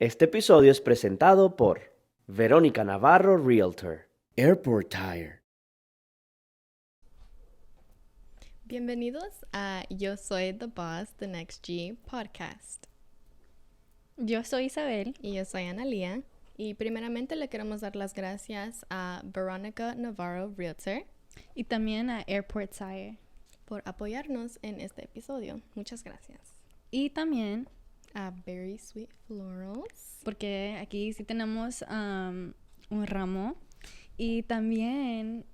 Este episodio es presentado por Verónica Navarro Realtor, Airport Tire. Bienvenidos a Yo Soy the Boss, the Next G podcast. Yo soy Isabel. Y yo soy Analia. Y primeramente le queremos dar las gracias a Verónica Navarro Realtor Y también a Airport Tire. por apoyarnos en este episodio. Muchas gracias. Y también A Very Sweet Florals. porque aquí sí tenemos un ramo. Y también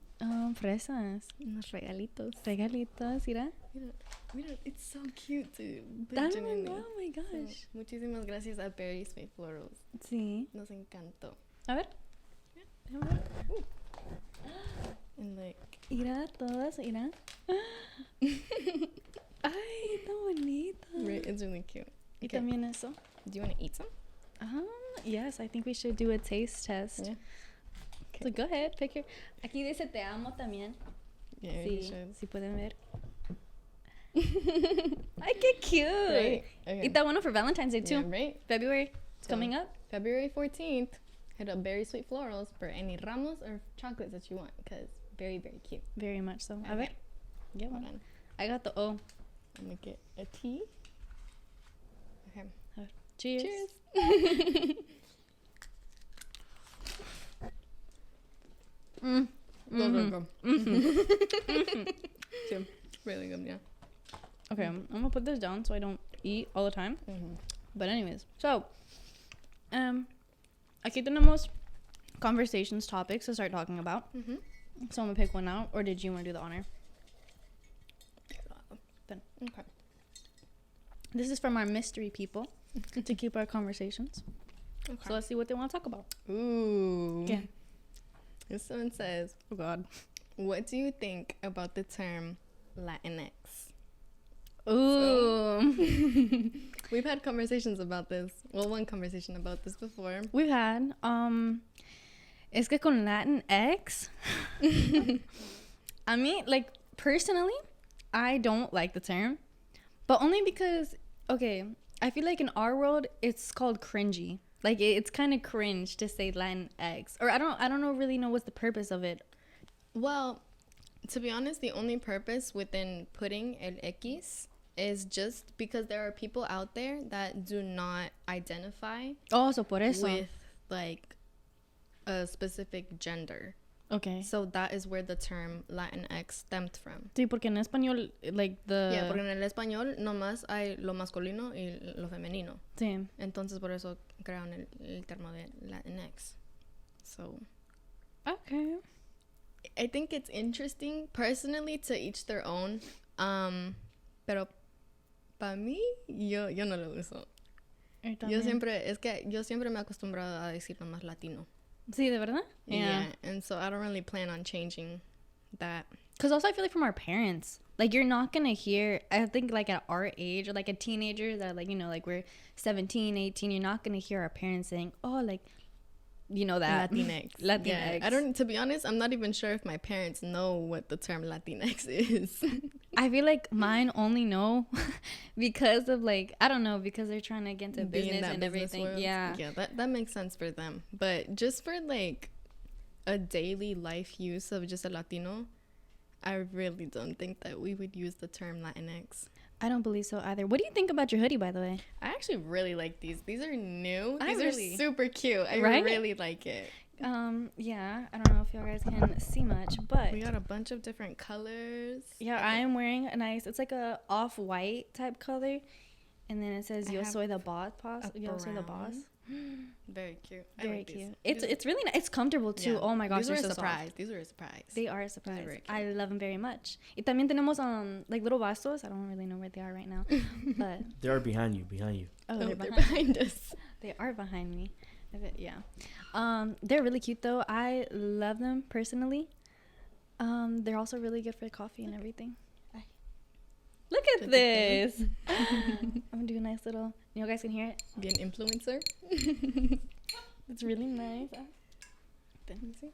fresas. Unos regalitos. Regalitos, mira. Mira, it's so cute, dude. Dame, oh my gosh. Muchísimas gracias a Very Sweet Florals. Sí. Nos encantó. A ver. Déjame ver. And like, Mira todas, mira. Ay, tan bonita. it's really cute. Y Okay. también eso. Do you want to eat some? Yes, I think we should do a taste test. Yeah. So go ahead, pick your. Aquí dice te amo también. Yeah, you Sí, should. sí pueden ver. Ay, qué cute. Right? Okay. Y está bueno for Valentine's Day too. Yeah, right? February, it's So, coming up. February 14th, hit up Very Sweet Florals for any ramos or chocolates that you want, because very, very cute. Very much so. A Okay. ver. Get Hold one. on. I got the O. I'm gonna get a tea. Okay. Cheers. Cheers. Those are good. Yeah, really good, yeah. Okay, I'm gonna put this down so I don't eat all the time. But anyways, so aquí tenemos conversations topics to start talking about. So I'm gonna pick one out, or did you want to do the honor? Then. Okay. This is from our mystery people to keep our conversations. Okay. So let's see what they want to talk about. Ooh. Okay. This one says, Oh God. what do you think about the term Latinx? Ooh. We've had conversations about this. Well, one conversation about this before. We've had es que con Latin X I mean, like, personally, I don't like the term, but only because, okay, I feel like in our world it's called cringy. Like, it's kind of cringe to say Latin X, or I don't really know what's the purpose of it. Well, to be honest, the only purpose within putting el X is just because there are people out there that do not identify Oh, so por eso. with like a specific gender. Okay. So that is where the term Latinx stemmed from. Sí, porque en español, like the. Yeah, porque en el español nomás hay lo masculino y lo femenino. Sí. Entonces por eso crearon el termo de Latinx. So Okay. I think it's interesting, personally, to each their own. Pero para mí, yo no lo uso. Yo siempre me he acostumbrado a decir nomás latino. Sí, de verdad? Yeah. And so I don't really plan on changing that. Because also I feel like from our parents, like, you're not going to hear, I think, like, at our age, or like a teenager that, like, you know, like, we're 17, 18, you're not going to hear our parents saying, oh, like, you know, that. Latinx. Latinx. Yeah. To be honest, I'm not even sure if my parents know what the term Latinx is. I feel like mine only know because of, like, I don't know, because they're trying to get into Being business that and business everything. world. Yeah. That makes sense for them. But just for, like, a daily life use of just a Latino, I really don't think that we would use the term Latinx. I don't believe so either. What do you think about your hoodie, by the way? I actually really like these. These are new. I These really- are super cute. I Right? really like it. Yeah, I don't know if you guys can see much, but We got a bunch of different colors. yeah, I am wearing a nice, it's like a off-white type color, and then it says I Yo have soy the boss, Yo soy the brown. boss. Very cute. I Very like these. cute. These- It's really nice. It's comfortable too. yeah. Oh my gosh, These were they're a so surprise. soft. These were a surprise. They are a surprise. very cute. I love them very much. Y también tenemos like little vasos. I don't really know where they are right now, but They are behind you. oh, they're they're behind us. They are behind me. Yeah. They're really cute though. I love them personally. They're also really good for coffee and everything. Look at Look at this. I'm gonna do a nice little. You guys can hear it. Be an influencer. It's really nice. Let me see.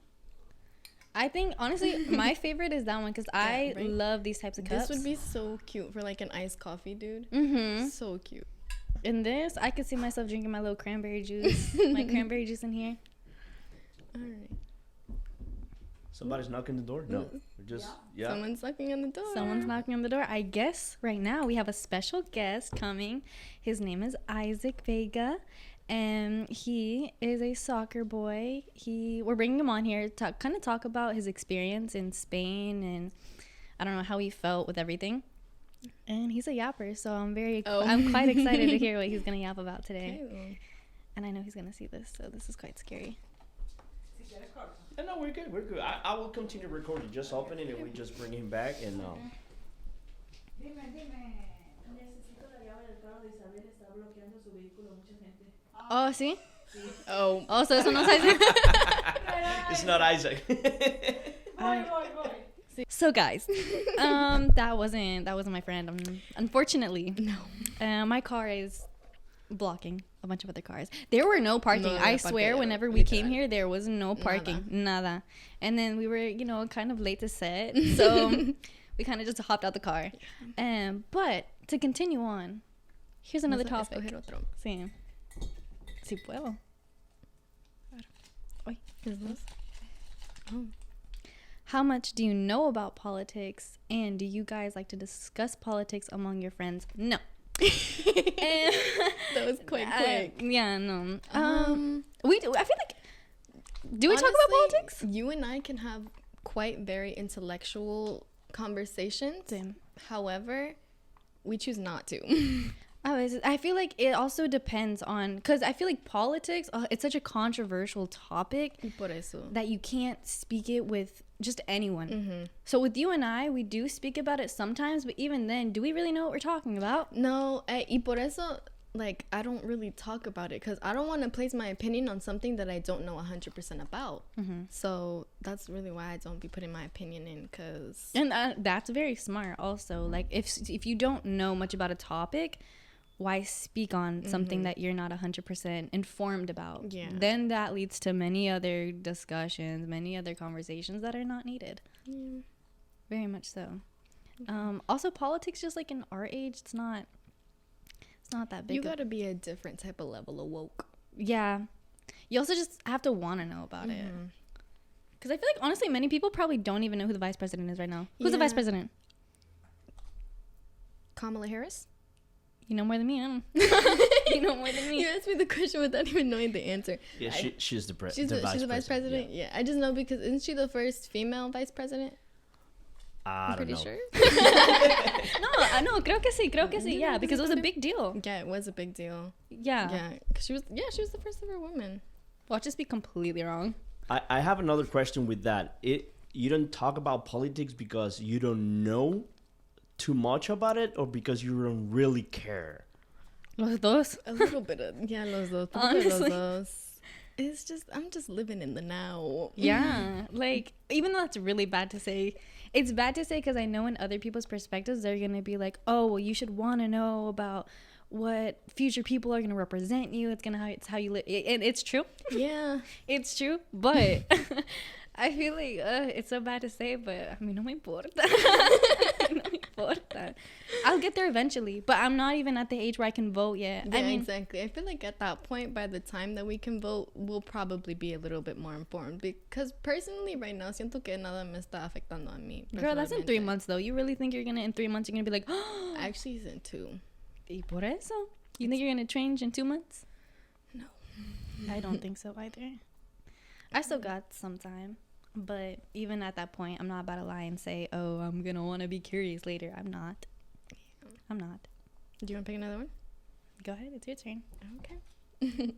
I think, honestly, my favorite is that one because I right? love these types of cups. This would be so cute for like an iced coffee, dude. Mm-hmm. So cute. In this, I could see myself drinking my little cranberry juice. My cranberry juice in here. All right. Somebody's knocking the door? No. We're just, yeah. Someone's knocking on the door. Someone's knocking on the door. I guess right now we have a special guest coming. His name is Isaac Vega, and he is a soccer boy. We're bringing him on here to kind of talk about his experience in Spain, and I don't know how he felt with everything. And he's a yapper, so I'm quite excited to hear what he's gonna yap about today. Okay. And I know he's gonna see this, so this is quite scary. No, we're good. We're good. I will continue recording. Just open it and we just bring him back and Oh, sí? Oh, so eso no es Isaac? It's not Isaac. So guys, that wasn't my friend. Unfortunately, no. My car is blocking a bunch of other cars. There were no parking. No, I swear, whenever we came here, there was no parking. Nada. And then we were, kind of late to set, so we kind of just hopped out the car. But to continue on, here's another topic. Sí. Sí puedo. Oy. Oh. How much do you know about politics, and do you guys like to discuss politics among your friends? No. That was quite quick. Yeah, no. We do. I feel like. Do we talk about politics? You and I can have quite very intellectual conversations. Same. However, we choose not to. I feel like it also depends on, because I feel like politics, it's such a controversial topic Por eso. that you can't speak it with just anyone. Mm-hmm. So with you and I, we do speak about it sometimes, but even then, do we really know what we're talking about? No, y por eso, like, I don't really talk about it because I don't want to place my opinion on something that I don't know 100% about. Mm-hmm. So that's really why I don't be putting my opinion in, because... And that's very smart also. Like, if you don't know much about a topic, why speak on something that you're not 100% informed about? Yeah. Then that leads to many other discussions, many other conversations that are not needed. Yeah. Very much so. Also, politics, just like in our age, it's not that big. You gotta be a different type of level of woke. Yeah. You also just have to want to know about it. Because I feel like, honestly, many people probably don't even know who the vice president is right now. Who's the vice president? Kamala Harris? You know more than me. You know more than me. You asked me the question without even knowing the answer. Yeah, she's the She's the vice president? Yeah, I just know because isn't she the first female vice president? I don't know. Pretty sure. No, creo que sí. Yeah, because it was a big deal. Yeah, it was a big deal. Yeah. Yeah, cause she was the first ever woman. Well, I'll just be completely wrong. I have another question with that. You don't talk about politics because you don't know too much about it, or because you don't really care? Los dos. A little bit of los dos. Honestly. Los dos. It's just I'm just living in the now. Yeah, like even though that's really bad to say, it's bad to say because I know in other people's perspectives they're gonna be like, oh, well, you should want to know about what future people are gonna represent you. It's how you live, and it's true. Yeah, it's true. But I feel like it's so bad to say, but a mí no me importa. No me importa. I'll get there eventually, but I'm not even at the age where I can vote yet. Yeah, I mean, exactly. I feel like at that point, by the time that we can vote, we'll probably be a little bit more informed. Because personally, right now, siento que nada me está afectando a mí. Girl, that's in 3 months, though. You really think in 3 months, you're going to be like, oh. Actually, it's in 2. Y por eso? You think you're going to change in 2 months? No. I don't think so either. I still got some time. But even at that point, I'm not about to lie and say, oh, I'm going to want to be curious later. I'm not. I'm not. Do you want to pick another one? Go ahead. It's your turn. Okay.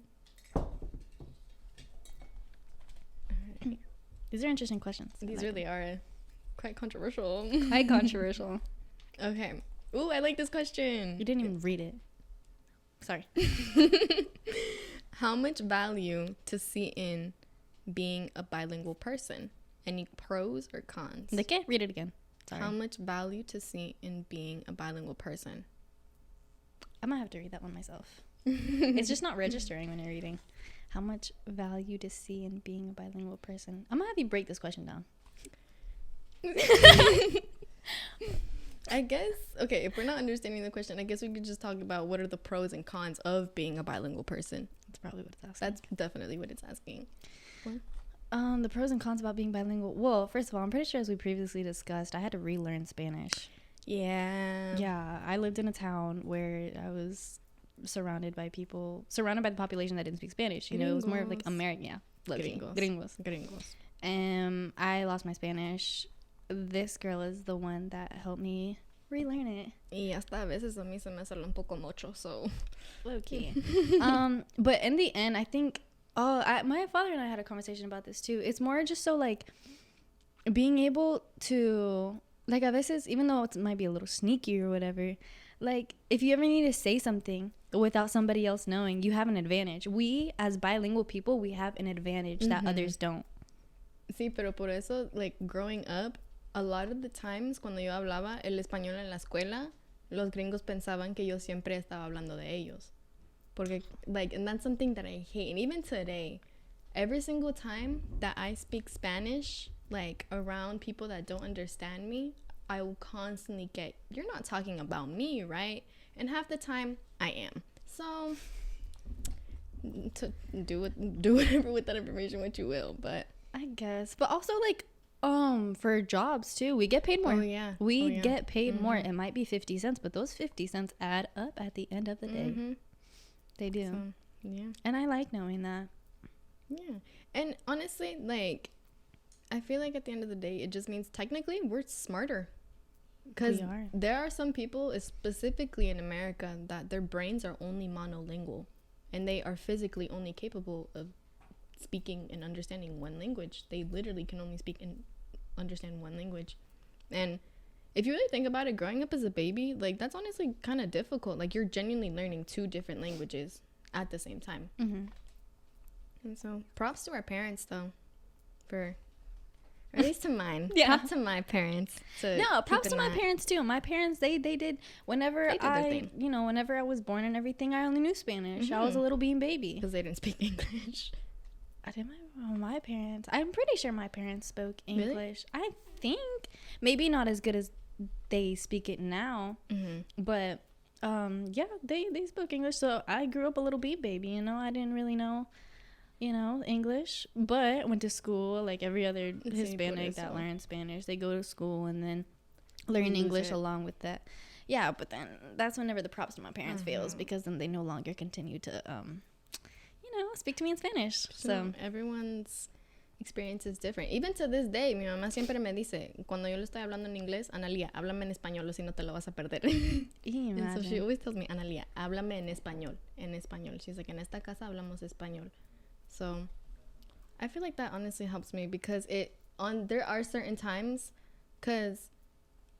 Right. These are interesting questions. These really are quite controversial. Quite controversial. Okay. Ooh, I like this question. You didn't even read it. Sorry. How much value to see in being a bilingual person? Any pros or cons? ¿De qué? Read it again. Sorry. How much value to see in being a bilingual person? I might have to read that one myself. It's just not registering when you're reading. How much value to see in being a bilingual person? I'm gonna have you break this question down. I guess, okay, if we're not understanding the question, I guess we could just talk about what are the pros and cons of being a bilingual person. That's probably what it's asking. That's definitely what it's asking. What? The pros and cons about being bilingual. Well, first of all, I'm pretty sure, as we previously discussed, I had to relearn Spanish. Yeah. Yeah, I lived in a town where I was surrounded by the population that didn't speak Spanish. You know, it was more of like American. Yeah, Gringos. I lost my Spanish. This girl is the one that helped me relearn it. Y hasta a veces a mí se me sale un poco mucho, so. Low key. But in the end, I think, my father and I had a conversation about this too. It's more just so like being able to, like, a veces, even though it might be a little sneaky or whatever, like if you ever need to say something without somebody else knowing, you have an advantage. We as bilingual people, we have an advantage that others don't. Sí, pero por eso, like, growing up, a lot of the times cuando yo hablaba el español en la escuela, los gringos pensaban que yo siempre estaba hablando de ellos. Porque, like, and that's something that I hate. And even today, every single time that I speak Spanish, like, around people that don't understand me, I will constantly get, you're not talking about me, right? And half the time, I am. So, to do whatever with that information what you will, but I guess. But also, like, for jobs too, we get paid more. We get paid more. It might be 50 cents, but those 50 cents add up at the end of the day. They do. So, yeah. And I like knowing that. Yeah. And honestly, like, I feel like at the end of the day, it just means technically we're smarter. Because there are some people, specifically in America, that their brains are only monolingual. And they are physically only capable of speaking and understanding one language. They literally can only speak and understand one language. And if you really think about it, growing up as a baby, like, that's honestly kind of difficult. Like, you're genuinely learning two different languages at the same time. And so props to our parents, though, for, or at least to mine. Props to my parents. Props to my parents too. My parents, they did, whenever whenever I was born and everything, I only knew Spanish. I was a little bean baby because they didn't speak English. I did my parents. I'm pretty sure my parents spoke English. Really? I think maybe not as good as they speak it now, but yeah, they spoke English. So I grew up a little bean baby. You know, I didn't really know, English, but went to school like every other Hispanic that learns Spanish. They go to school and then learn English along with that. Yeah, but then that's whenever the props to my parents fails, because then they no longer continue to speak to me in Spanish. So everyone's experience is different. Even to this day, mi mamá siempre me dice, cuando yo le estoy hablando en inglés, Analia, háblame en español, o si no te lo vas a perder. And so she always tells me, Analia, háblame en español. She's like, en esta casa hablamos español. So I feel like that honestly helps me, because there are certain times, because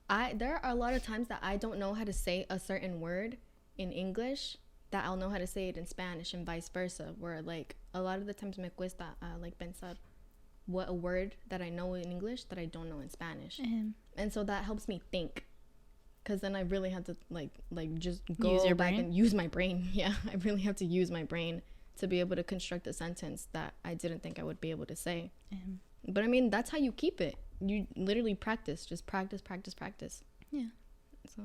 there are a lot of times that I don't know how to say a certain word in English that I'll know how to say it in Spanish, and vice versa, where, like, a lot of the times me cuesta like pensar what a word that I know in English that I don't know in Spanish. And so that helps me think, because then I really have to like just go back and use my brain. Yeah, I really have to use my brain to be able to construct a sentence that I didn't think I would be able to say. But I mean, that's how you keep it. You literally practice. Yeah. So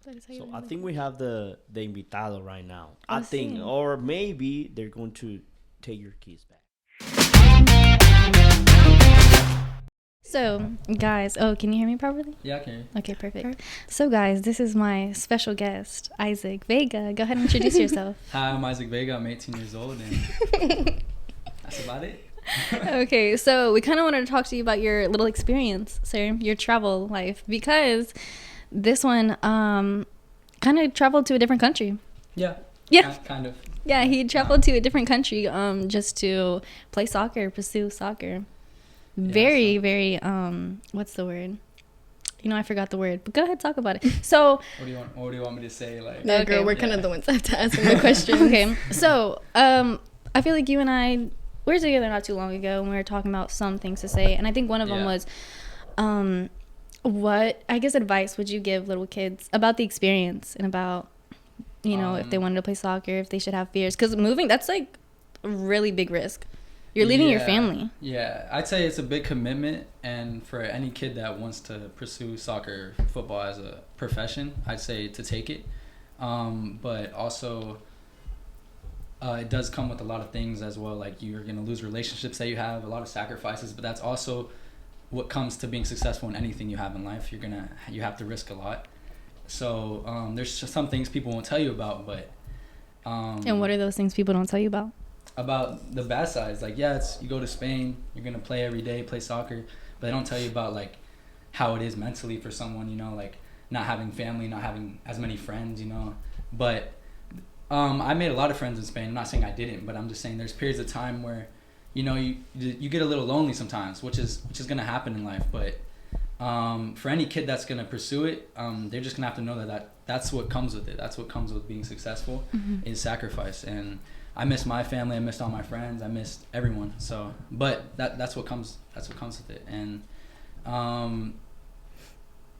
that is how I think we have the invitado right now. I think, or maybe they're going to take your keys back. So, guys, can you hear me properly? Yeah, I can. Okay, perfect. So, guys, this is my special guest, Isaac Vega. Go ahead and introduce yourself. Hi, I'm Isaac Vega. I'm 18 years old, and that's about it. Okay, so we kind of wanted to talk to you about your little experience, sir, your travel life, because this one kind of traveled to a different country. Yeah. Kind of. Yeah, he traveled to a different country just to play soccer, pursue soccer. Very, what's the word? I forgot the word, but go ahead, talk about it. So what do you want me to say? Like, no, girl, we're kind of the ones that have to ask the questions. Okay, so I feel like you and I, we were together not too long ago, and we were talking about some things to say, and I think one of them was what, I guess, advice would you give little kids about the experience, and about, if they wanted to play soccer, if they should have fears, because moving, that's like a really big risk. You're leaving your family. Yeah, I'd say it's a big commitment, and for any kid that wants to pursue soccer, football as a profession, I'd say to take it. But also, it does come with a lot of things as well. Like, you're gonna lose relationships that you have, a lot of sacrifices. But that's also what comes to being successful in anything you have in life. You have to risk a lot. So there's just some things people won't tell you about, but. And what are those things people don't tell you about? About the bad sides, like, yeah, you go to Spain, you're gonna play every day, play soccer, but they don't tell you about like how it is mentally for someone, you know, like not having family, not having as many friends, you know. But I made a lot of friends in Spain. I'm not saying I didn't, but I'm just saying there's periods of time where, you know, you get a little lonely sometimes, which is gonna happen in life. But for any kid that's gonna pursue it, they're just gonna have to know that's what comes with it. That's what comes with being successful, is sacrifice. And I miss my family. I missed all my friends. I missed everyone. So, but that's what comes with it. And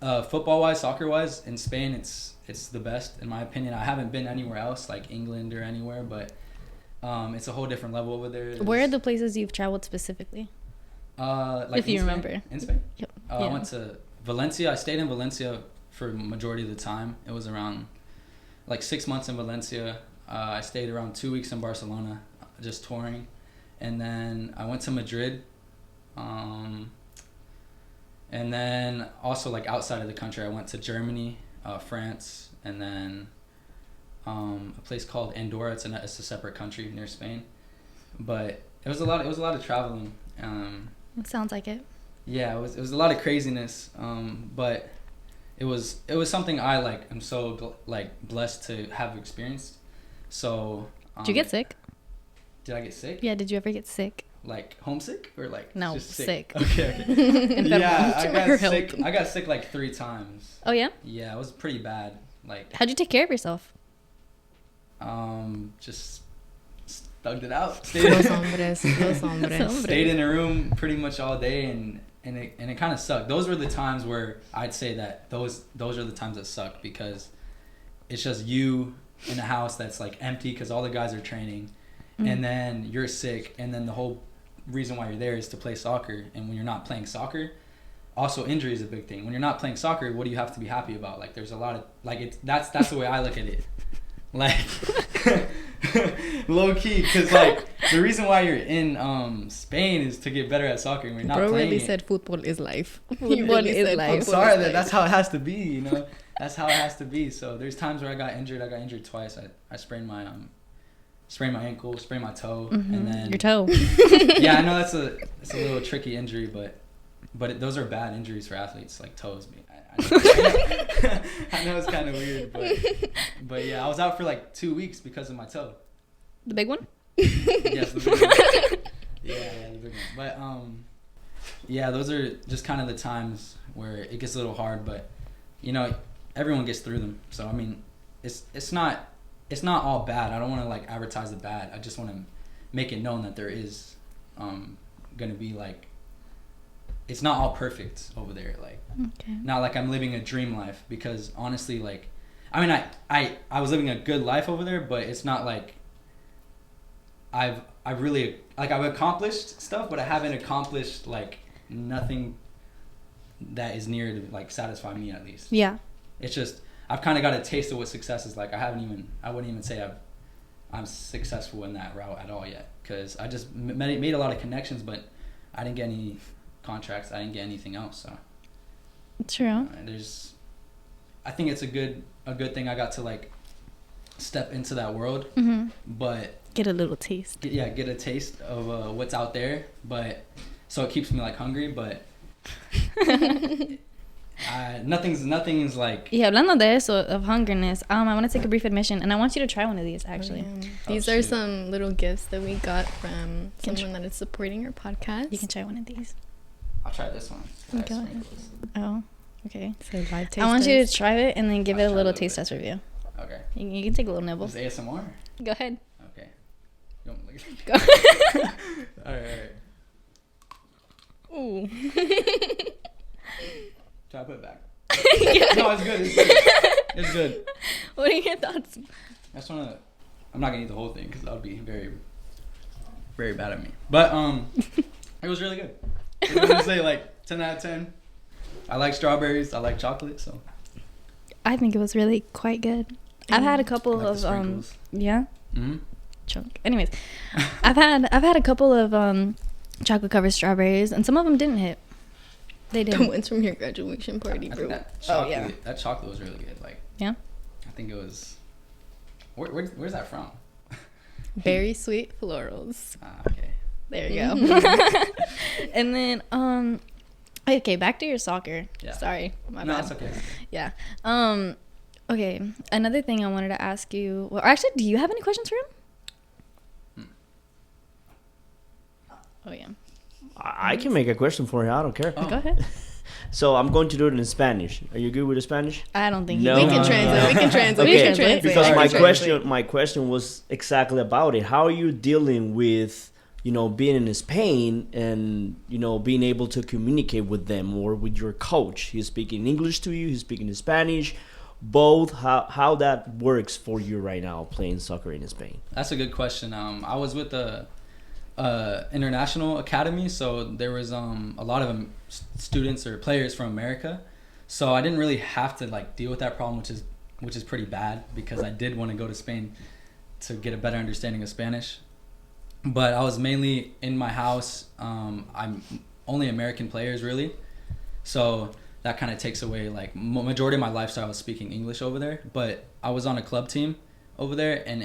football wise, soccer wise, in Spain, it's the best in my opinion. I haven't been anywhere else like England or anywhere, but it's a whole different level over there. Where are the places you've traveled specifically? Like if you remember. In Spain? Yep. I went to Valencia. I stayed in Valencia for the majority of the time. It was around like 6 months in Valencia. I stayed around 2 weeks in Barcelona, just touring. And then I went to Madrid. And then also like outside of the country, I went to Germany, France, and then a place called Andorra. It's a separate country near Spain. But it was a lot of traveling. It sounds like it. Yeah, it was a lot of craziness. But it was something I am so blessed to have experienced. So did you get sick? Did I get sick? Yeah, did you ever get sick? Like homesick or like no, just sick. Okay. Yeah, I got sick like 3 times. Oh yeah? Yeah, it was pretty bad. Like, how'd you take care of yourself? Just thugged it out. Stayed in a room pretty much all day, and it kind of sucked. Those were the times where I'd say that those are the times that suck, because it's just you in a house that's like empty because all the guys are training, and then you're sick, and then the whole reason why you're there is to play soccer. And when you're not playing soccer, also injury is a big thing. When you're not playing soccer, what do you have to be happy about? Like, there's a lot of that's the way I look at it. Like, low key, because like the reason why you're in Spain is to get better at soccer, and we're not playing really it. said football is life. Football is life. I'm sorry, that's how it has to be, you know. That's how it has to be. So there's times where I got injured twice. I sprained my ankle, sprained my toe, and then your toe. Yeah, I know it's a little tricky injury, but those are bad injuries for athletes, like toes. I know it's kind of weird, but yeah, I was out for like 2 weeks because of my toe. The big one? Yes, the big one. Yeah, the big one. But yeah, those are just kind of the times where it gets a little hard, but you know, everyone gets through them. So I mean, it's not all bad. I don't want to like advertise the bad. I just want to make it known that there is gonna be like, it's not all perfect over there. Like, okay. Not like I'm living a dream life, because honestly, like, I mean, I was living a good life over there, but it's not like I've accomplished stuff, but I haven't accomplished like nothing that is near to like satisfy me, at least. Yeah. It's just I've kind of got a taste of what success is like. I wouldn't even say I'm successful in that route at all yet, because I just made a lot of connections, but I didn't get any contracts. I didn't get anything else. So true. I think it's a good thing I got to like step into that world, but get a little taste. Get a taste of what's out there, but so it keeps me like hungry, but nothing's like. Yeah, hablando de eso, of hungerness, I want to take a brief admission, and I want you to try one of these, actually. These are some little gifts that we got from someone that is supporting our podcast. You can try one of these. I'll try this one. Okay. Oh, okay. So live taste I want you to test. try it and then give it a little taste test review. Okay. You can take a little nibble. Is ASMR? Go ahead. Okay. You want me to look Go. at it? All right. Ooh. Try to put it back. Yeah. No, it's good. It's good. What are your thoughts? I'm not gonna eat the whole thing because that would be very. very bad at me. But it was really good. I'm gonna say like 10 out of 10. I like strawberries. I like chocolate. So I think it was really quite good. I've had a couple I like the of sprinkles. yeah. Mhm. Chunk. Anyways, I've had a couple of chocolate covered strawberries, and some of them didn't hit. They The didn't. ones from your graduation party, I bro. think that Oh, chocolate, yeah. that chocolate was really good. Like, Yeah? I think it was. Where's that from? Very sweet florals. Okay. There you go. Mm-hmm. And then okay, back to your soccer. Yeah. Sorry, my No, bad. it's okay. Yeah. Okay. Another thing I wanted to ask you. Well, actually, do you have any questions for him? Oh yeah. I can make a question for you. I don't care. Oh. Go ahead. So I'm going to do it in Spanish. Are you good with the Spanish? I don't think No. We he can can translate. We can translate. Okay, We can translate. because Sorry, my sorry. question was exactly about it. How are you dealing with, being in Spain and, being able to communicate with them or with your coach? He's speaking English to you, he's speaking Spanish, both. How that works for you right now playing soccer in Spain? That's a good question. I was with the international academy, so there was a lot of students or players from America. So I didn't really have to like deal with that problem, which is pretty bad because I did want to go to Spain to get a better understanding of Spanish. But I was mainly in my house. I'm only American players really, so that kind of takes away like majority of my lifestyle was speaking English over there. But I was on a club team over there, and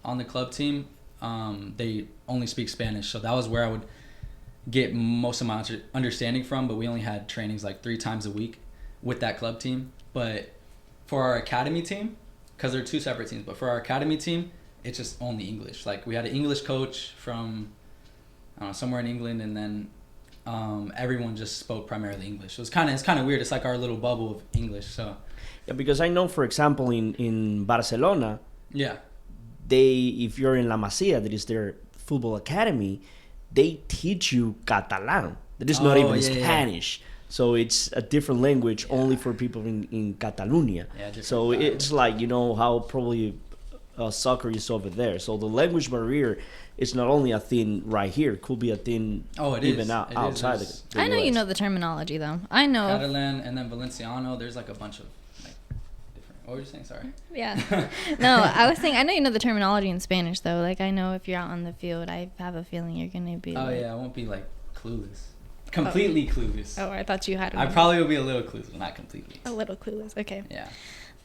on the club team, they only speak Spanish, so that was where I would get most of my understanding from. But we only had trainings like 3 times a week with that club team. But for our academy team, because they're 2 separate teams, but for our academy team, it's just only English. Like we had an English coach from somewhere in England, and then everyone just spoke primarily English. So it's kind of weird. It's like our little bubble of English. So Yeah, because I know, for example, in Barcelona, yeah. if you're in La Masia, that is their football academy, they teach you Catalan. That is not Oh, even yeah, yeah. Spanish. So it's a different language only for people in Catalonia. Yeah, different So vibe. it's like, how probably soccer is over there. So the language barrier is not only a thing right here. It could be a thing Oh, it even is. out, It is. outside There's the I know you US. know the terminology though. I know. Catalan and then Valenciano. There's like a bunch of like different. What were you saying? Sorry. Yeah. No, I was saying I know you know the terminology in Spanish though. Like I know if you're out on the field, I have a feeling you're gonna be. Oh like, yeah, I won't be like clueless. Completely clueless. Oh, I thought you had. I probably will be a little clueless, but not completely. a little clueless. Okay. Yeah.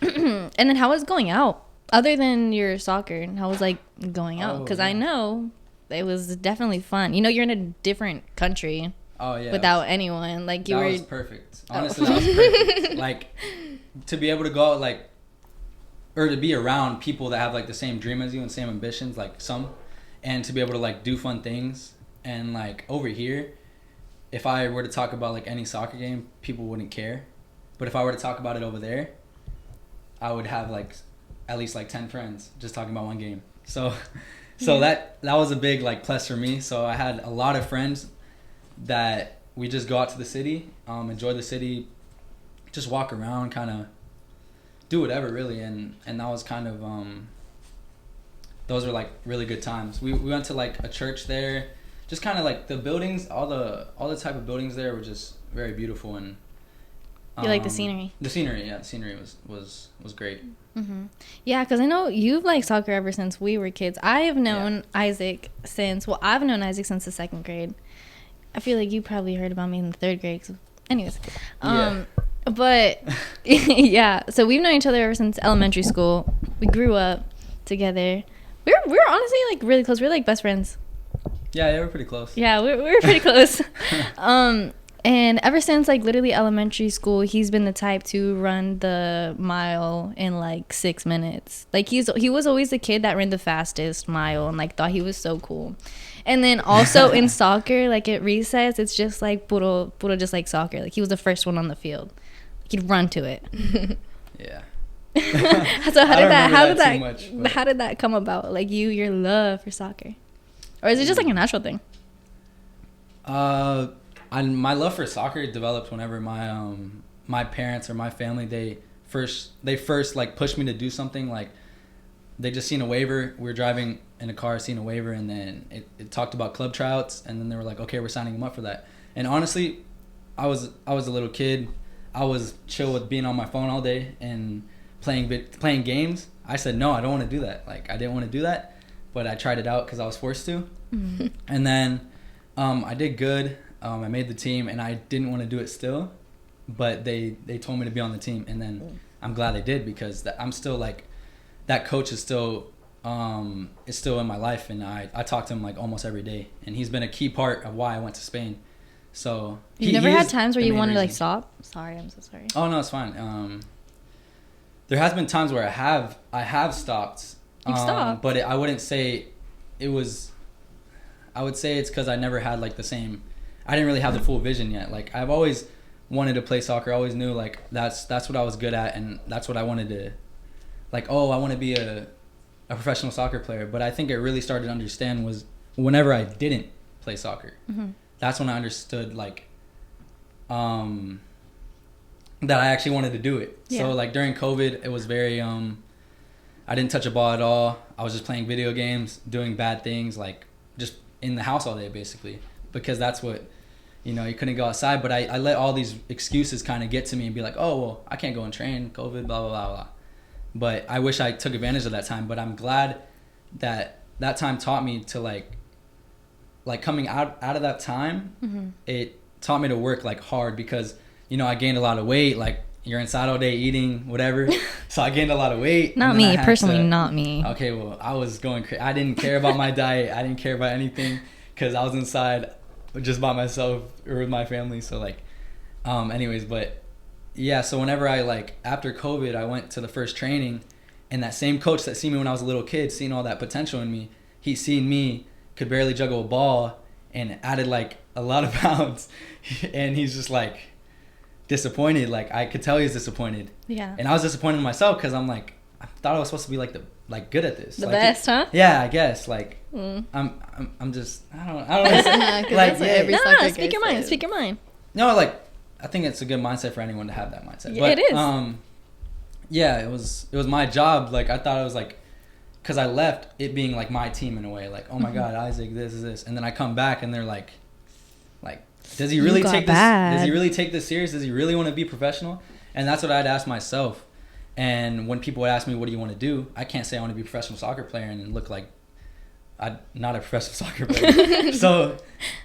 And then how was going out? Other than your soccer, how was like going out? Oh, Because I yeah. know it was definitely fun. You're in a different country Oh yeah. without anyone. Like you that were. was perfect. Honestly, that was perfect. Like to be able to go out like, or to be around people that have like the same dream as you and same ambitions, like some, and to be able to like do fun things. And like over here, if I were to talk about like any soccer game, people wouldn't care. But if I were to talk about it over there, I would have like at least like 10 friends just talking about one game. So that was a big like plus for me. So I had a lot of friends that we just go out to the city, enjoy the city, just walk around, kind of do whatever really. And that was kind of those were like really good times. We went to like a church there. Just kind of like the buildings, all the type of buildings there were just very beautiful. And You like the scenery? The scenery was great. Mm-hmm. Yeah, because I know you've liked soccer ever since we were kids. I've known Isaac since the 2nd grade. I feel like you probably heard about me in the 3rd grade. So anyways, but yeah, so we've known each other ever since elementary school. We grew up together. We're honestly like really close. We're like best friends. Yeah, we're pretty close. Yeah, we're pretty close. And ever since like literally elementary school, he's been the type to run the mile in like 6 minutes. Like he was always the kid that ran the fastest mile and like thought he was so cool. And then also in soccer, like at recess, it's just like puro just like soccer. Like he was the first one on the field. He'd run to it. Yeah. So But how did that come about? Like your love for soccer, or is it just like a natural thing? My love for soccer developed whenever my parents or my family they first like pushed me to do something like they just seen a waiver. We were driving in a car, seen a waiver, and then it talked about club tryouts, and then they were like, okay, we're signing him up for that. And honestly, I was a little kid. I was chill with being on my phone all day and playing games. I said, no, I don't want to do that. Like, I didn't want to do that, but I tried it out because I was forced to. Mm-hmm. And then I did good. I made the team, and I didn't want to do it still, but they told me to be on the team, and then I'm glad they did, because I'm still like, that coach is still in my life, and I talk to him like almost every day, and he's been a key part of why I went to Spain. So you never had times where you wanted to like stop? Sorry, I'm so sorry. Oh no, it's fine. There has been times where I have stopped. You've stopped, but I wouldn't say it was. I would say it's because I never had like the same. I didn't really have the full vision yet. Like, I've always wanted to play soccer. I always knew like that's what I was good at, and that's what I wanted to. Like, oh, I want to be a professional soccer player. But I think I really started to understand was whenever I didn't play soccer. Mm-hmm. That's when I understood like that I actually wanted to do it. Yeah. So like during COVID, it was very I didn't touch a ball at all. I was just playing video games, doing bad things, like just in the house all day basically, because that's what, you couldn't go outside. But I let all these excuses kind of get to me and be like, oh, well, I can't go and train, COVID, blah, blah, blah, blah. But I wish I took advantage of that time. But I'm glad that time taught me to like coming out of that time, mm-hmm. it taught me to work like hard, because, I gained a lot of weight. Like, you're inside all day eating whatever. So I gained a lot of weight. Not me, personally, not me. Okay, well, I was going crazy. I didn't care about my diet. I didn't care about anything, because I was inside just by myself or with my family. So like, anyways, but yeah, so whenever after COVID, I went to the first training, and that same coach that seen me when I was a little kid, seeing all that potential in me, he seen me could barely juggle a ball and added like a lot of pounds. And he's just like disappointed. Like, I could tell he was disappointed. Yeah. And I was disappointed in myself, because I'm like, I thought I was supposed to be like good at this. The like, best, huh? Yeah, I guess. Like, I'm just, I don't know. Like, yeah. Speak your mind. No, like, I think it's a good mindset for anyone to have that mindset. Yeah, but, it is. Yeah, it was my job. Like, I thought it was like, because I left it being like my team in a way. Like, oh my God, Isaac, this is this, and then I come back and they're like, does he really take this? Does he really take this serious? Does he really want to be professional? And that's what I'd ask myself. And when people would ask me, what do you want to do? I can't say I want to be a professional soccer player and look like I'm not a professional soccer player. So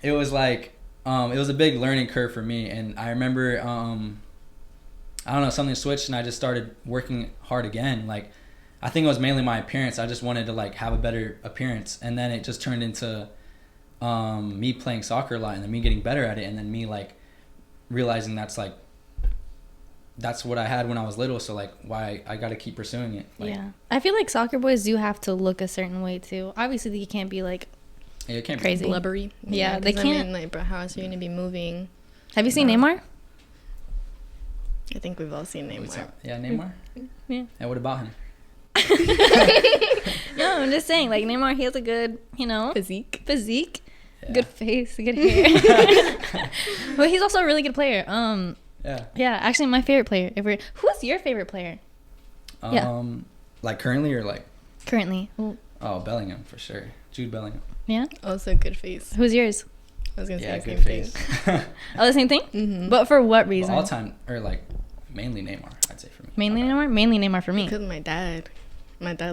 it was like, it was a big learning curve for me. And I remember, I don't know, something switched and I just started working hard again. Like, I think it was mainly my appearance. I just wanted to like have a better appearance. And then it just turned into me playing soccer a lot, and then me getting better at it, and then me like realizing that's what I had when I was little. So like, why I got to keep pursuing it. Like, yeah, I feel like soccer boys do have to look a certain way too. Obviously, they can't be like it can't crazy, be blubbery. Yeah, they can't. I mean, like, bro, how else are you gonna be moving? Have you seen Neymar? I think we've all seen Neymar. Yeah, Neymar. Yeah. And what about him? No, I'm just saying, like, Neymar, he has a good, physique. Yeah. Good face, good hair. But he's also a really good player. Yeah, actually my favorite player ever. Who's your favorite player? Like currently or like currently? Oh, Bellingham for sure. Jude Bellingham. Yeah. Also good face. Who's yours? I was gonna say good face. Oh, the same thing. Mm-hmm. But for what reason? All time, or like mainly Neymar, I'd say for me. Mainly Neymar. Mainly Neymar for me. Because my dad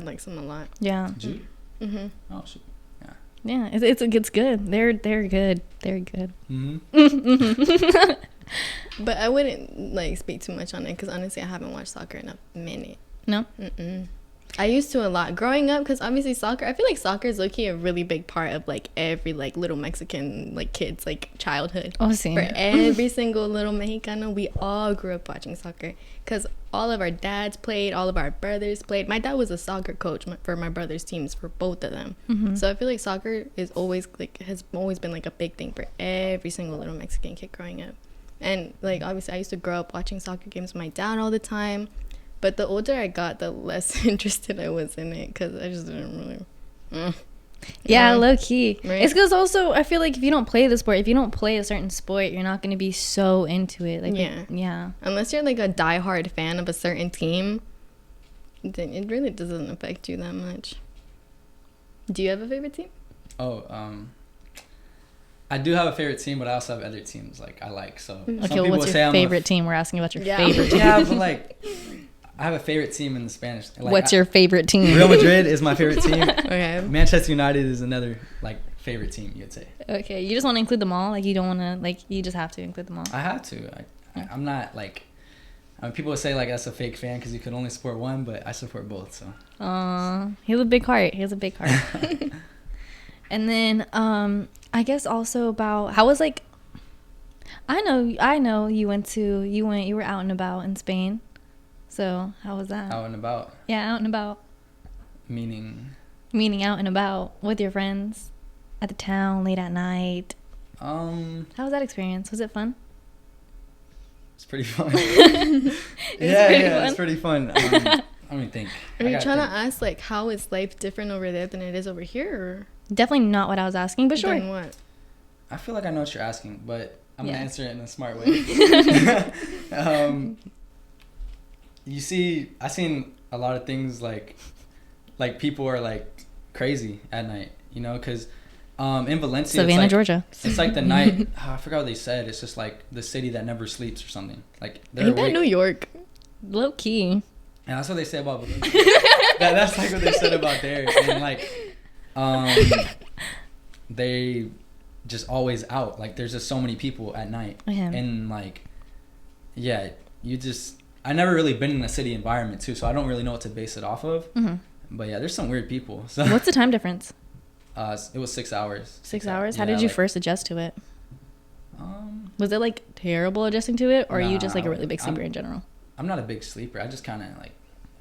likes him a lot. Yeah. Jude. Mm-hmm. Oh shit. Yeah, it's good. They're good. They're good. Mm-hmm. But I wouldn't like speak too much on it, because honestly, I haven't watched soccer in a minute. No. Mm-mm. I used to a lot growing up, because obviously soccer. I feel like soccer is low-key a really big part of like every like little Mexican like kid's like childhood. Oh, see. For every single little Mexicano, we all grew up watching soccer, because all of our dads played, all of our brothers played. My dad was a soccer coach for my brother's teams, for both of them. Mm-hmm. So I feel like soccer is always like has always been like a big thing for every single little Mexican kid growing up. And like obviously I used to grow up watching soccer games with my dad all the time. But the older I got, the less interested I was in it, because I just didn't really. Yeah, low key. Right? It's because also I feel like if you don't play the sport, if you don't play a certain sport, you're not going to be so into it. Like, yeah. Yeah. Unless you're like a diehard fan of a certain team, then it really doesn't affect you that much. Do you have a favorite team? Oh, I do have a favorite team, but I also have other teams like I like. So some Okay, people well, what's say your I'm favorite team? We're asking about your Yeah. favorite team. Yeah, but like I have a favorite team in the Spanish. Like, What's your favorite team? Real Madrid is my favorite team. Okay. Manchester United is another like favorite team. You'd say. Okay, you just want to include them all? Like, you don't want to, like, you just have to include them all? I have to. I'm not like. I mean, people would say like that's a fake fan because you could only support one, but I support both. So. He has a big heart. He has a big heart. And then, I guess also about how was like. I know you were out and about in Spain. So how was that? Out and about. Yeah, out and about. Meaning Out and about with your friends, at the town late at night. How was that experience? Was it fun? It's pretty fun. It's It's pretty fun. Let me think. Are you trying to ask like how is life different over there than it is over here? Or Definitely not what I was asking, but sure. then what? I feel like I know what you're asking, but I'm gonna Yeah. answer it in a smart way. You see, I've seen a lot of things like people are like crazy at night, you know, because in Valencia, Savannah, it's like, Georgia. it's like the night. I forgot what they said. It's just like the city that never sleeps or something. Like they're Ain't that awake. New York? Low key. And that's what they say about Valencia. That's like what they said about there, and like they just always out. Like there's just so many people at night, and like yeah, I never really been in a city environment too, so I don't really know what to base it off of. Mm-hmm. But yeah, there's some weird people. So What's the time difference? it was 6 hours. 6 hours? How Yeah, did you like, first adjust to it? Was it like terrible adjusting to it, or are you just like a really big sleeper in general? I'm not a big sleeper. I just kind of like,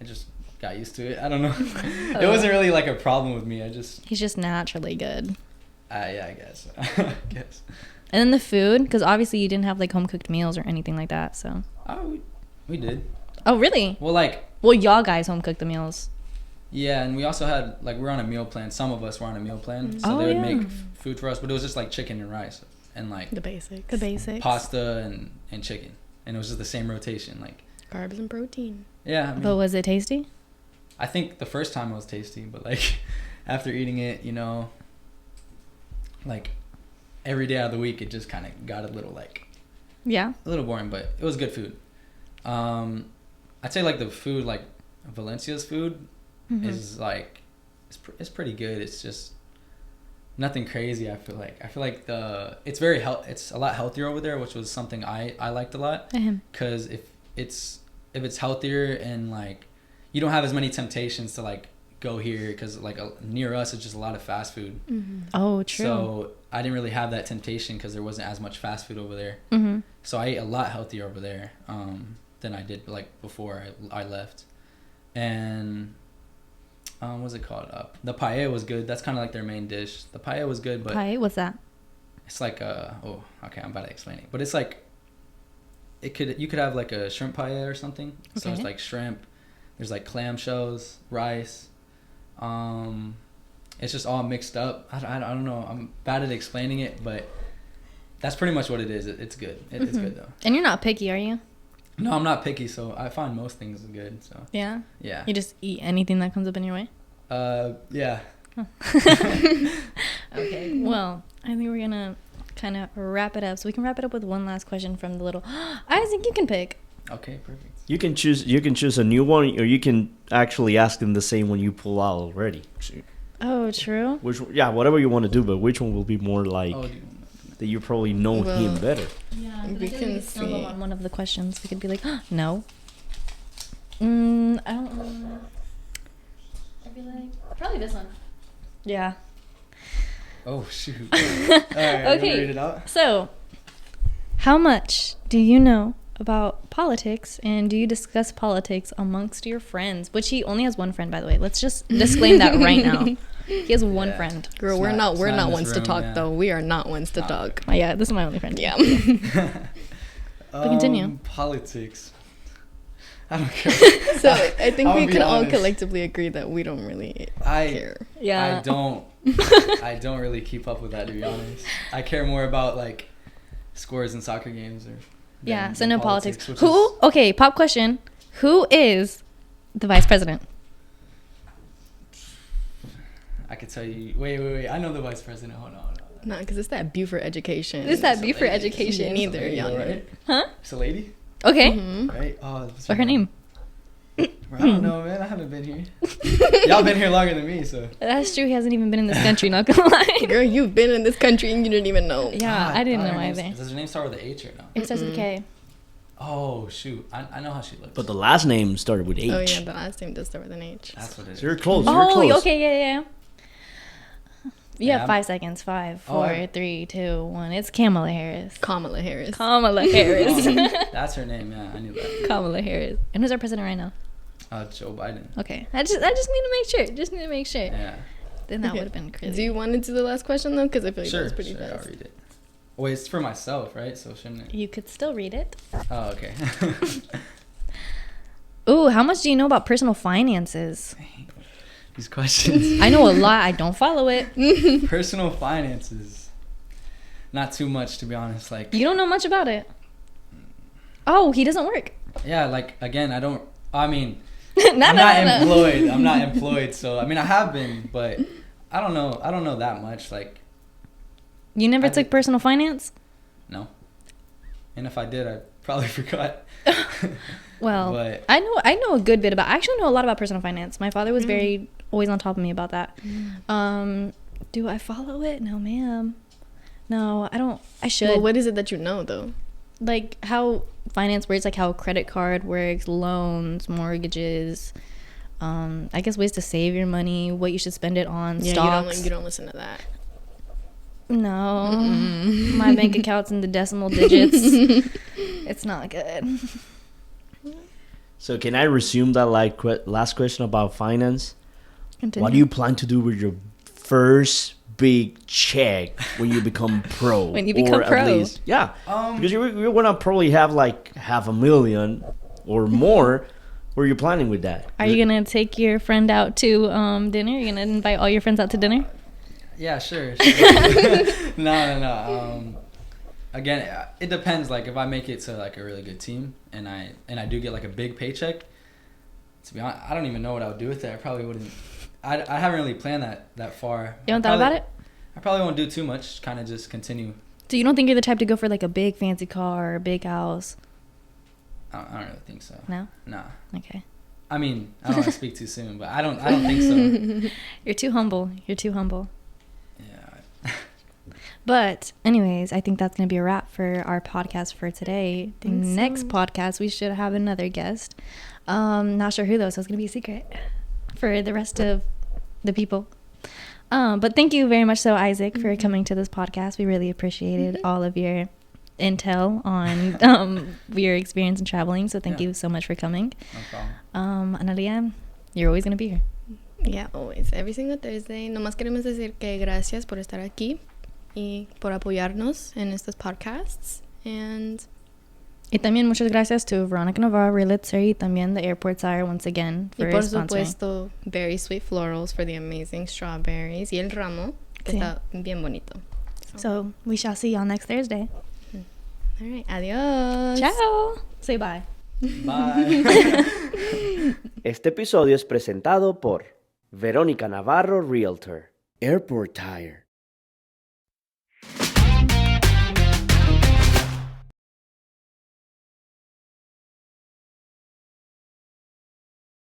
I just got used to it. I don't know. It wasn't really like a problem with me. He's just naturally good. Yeah, I guess. And then the food, because obviously you didn't have like home cooked meals or anything like that. So. Oh, we did. Oh really? Well, y'all guys home cooked the meals. Yeah, and we also had like we're on a meal plan. Some of us were on a meal plan, so they would make food for us, but it was just like chicken and rice and like The basics. The basics. pasta and chicken, and it was just the same rotation, like Carbs and protein. yeah. I mean, But was it tasty? I think the first time it was tasty, but like after eating it, you know, like every day out of the week, it just kind of got a little like Yeah. a little boring, but it was good food. I'd say like the food, like Valencia's food, is like it's pretty good. It's just nothing crazy. I feel like it's very it's a lot healthier over there, which was something I liked a lot, because if it's healthier and like you don't have as many temptations to like go here, because like near us it's just a lot of fast food. Oh, true. So I didn't really have that temptation because there wasn't as much fast food over there. So I ate a lot healthier over there than I did like before I left. And what was it called? The paella was good. That's kind of like their main dish. The paella was good, but Paella, what's that? it's like oh, okay, I'm about to explain it. But it's like you could have like a shrimp paella or something. So it's like shrimp. There's like clam shells, rice. It's just all mixed up. I don't know. I'm bad at explaining it, but that's pretty much what it is. It's good. It's good though. And you're not picky, are you? No, I'm not picky, so I find most things good. So Yeah. yeah. You just eat anything that comes up in your way? Yeah. Okay. Well, I think we're gonna kind of wrap it up. So we can wrap it up with one last question from the little Isaac. You can pick. Okay, perfect. You can choose a new one, or you can actually ask them the same one you pull out already. Oh, true. Whatever you want to do, but which one will be more like Oh, that you probably know him better? Yeah, We can see. on one of the questions. We could be like, no. I don't know. I feel like probably this one. Yeah. Oh shoot. All right, Okay. read it out. So, how much do you know about politics, and do you discuss politics amongst your friends? Which he only has one friend, by the way. Let's just disclaim that right now. He has one friend. Girl, It's we're not- not it's we're not not in ones this to room, talk yeah. though. We are not ones to talk. Oh, yeah, this is my only friend. Yeah. But continue. Politics. I don't care. So I think I'll we be can all honest. collectively agree that we don't really I care. Yeah. I don't really keep up with that, to be honest. I care more about like scores in soccer games or Yeah, so than no politics. which Who? is- Okay, pop question. Who is The vice president. I could tell you. Wait. I know the vice president. Hold on. No, because it's that Buford education. It's that a Buford lady. education. Me neither, Lady, young. right? Huh? It's a lady, Okay. Mm-hmm. right? Oh, what's What's her name? I don't know, man. I haven't been here. Y'all been here longer than me, so. That's true. He hasn't even been in this country, not gonna lie. Girl, you've been in this country and you didn't even know. Yeah, I didn't know either. Does her name start with an H or no? It starts with a K. Oh shoot, I know how she looks. But the last name started with H. Oh yeah, the last name does start with an H. That's what it is. So you're close. Oh, You're close. okay, yeah. You Yeah, have 5 seconds. 5, Oh, 4, 3, 2, 1. It's Kamala Harris. Kamala Harris. Kamala Harris. That's her name. Yeah, I knew that. Kamala Harris. And who's our president right now? Joe Biden. Okay. I just need to make sure. Yeah. Then that Okay. would have been crazy. Do you want to do the last question though? Because I feel like that Sure. was pretty I'll fast. read it. Wait, it's for myself, right? So shouldn't it? You could still read it. Oh, okay. Ooh, how much do you know about personal finances? These questions. I know a lot. I don't follow it. Personal finances. Not too much, to be honest. Like, You don't know much about it. Oh, he doesn't work. yeah, like again, I don't. I mean, No, I'm no, not no, no. employed. I'm not employed. So I mean, I have been, but I don't know. I don't know that much. Like, You never I took did- personal finance? no. And if I did, I probably forgot. Well, But- I know a good bit about. I actually know a lot about personal finance. My father was very always on top of me about that. Do I follow it? No, ma'am. No, I don't. I should. Well, what is it that you know though? Like how finance works, like how a credit card works, loans, mortgages. I guess ways to save your money, what you should spend it on, stocks. You don't listen to that. No, my bank account's in the decimal digits. It's not good. So can I resume that last question about finance? Continue. What do you plan to do with your first big check when you become pro? When you become or pro? At least, yeah, because you're gonna probably have like $500,000 or more. Where are you planning with that? Are you gonna take your friend out to dinner? You're gonna invite all your friends out to dinner? Yeah, sure. No. Again, it depends. Like, if I make it to like a really good team, and I do get like a big paycheck, to be honest, I don't even know what I would do with it. I probably wouldn't. I haven't really planned that far. You haven't thought about it? I probably won't do too much. Kind of just continue. So you don't think you're the type to go for like a big fancy car or a big house? I don't really think so. No? Nah. Okay. I mean, I don't want to speak too soon, but I don't think so. You're too humble. Yeah. But anyways, I think that's going to be a wrap for our podcast for today. Next podcast, we should have another guest. Not sure who though, so it's going to be a secret for the rest of the people. But thank you very much so, Isaac, for coming to this podcast. We really appreciated all of your intel on your experience in traveling. So thank you so much for coming. No problem. Analia, you're always going to be here. Yeah, always. Every single Thursday. Nomás queremos decir que gracias por estar aquí y por apoyarnos en estos podcasts. And Y también muchas gracias to Veronica Navarro, Realtor, y también the Airport Sire once again for por sponsoring. supuesto, Very Sweet Florals for the amazing strawberries y el ramo que Sí. está bien bonito. So we shall see y'all next Thursday. All right, adiós. Ciao. Say bye. Bye. Este episodio es presentado por Verónica Navarro Realtor, Airport Tire,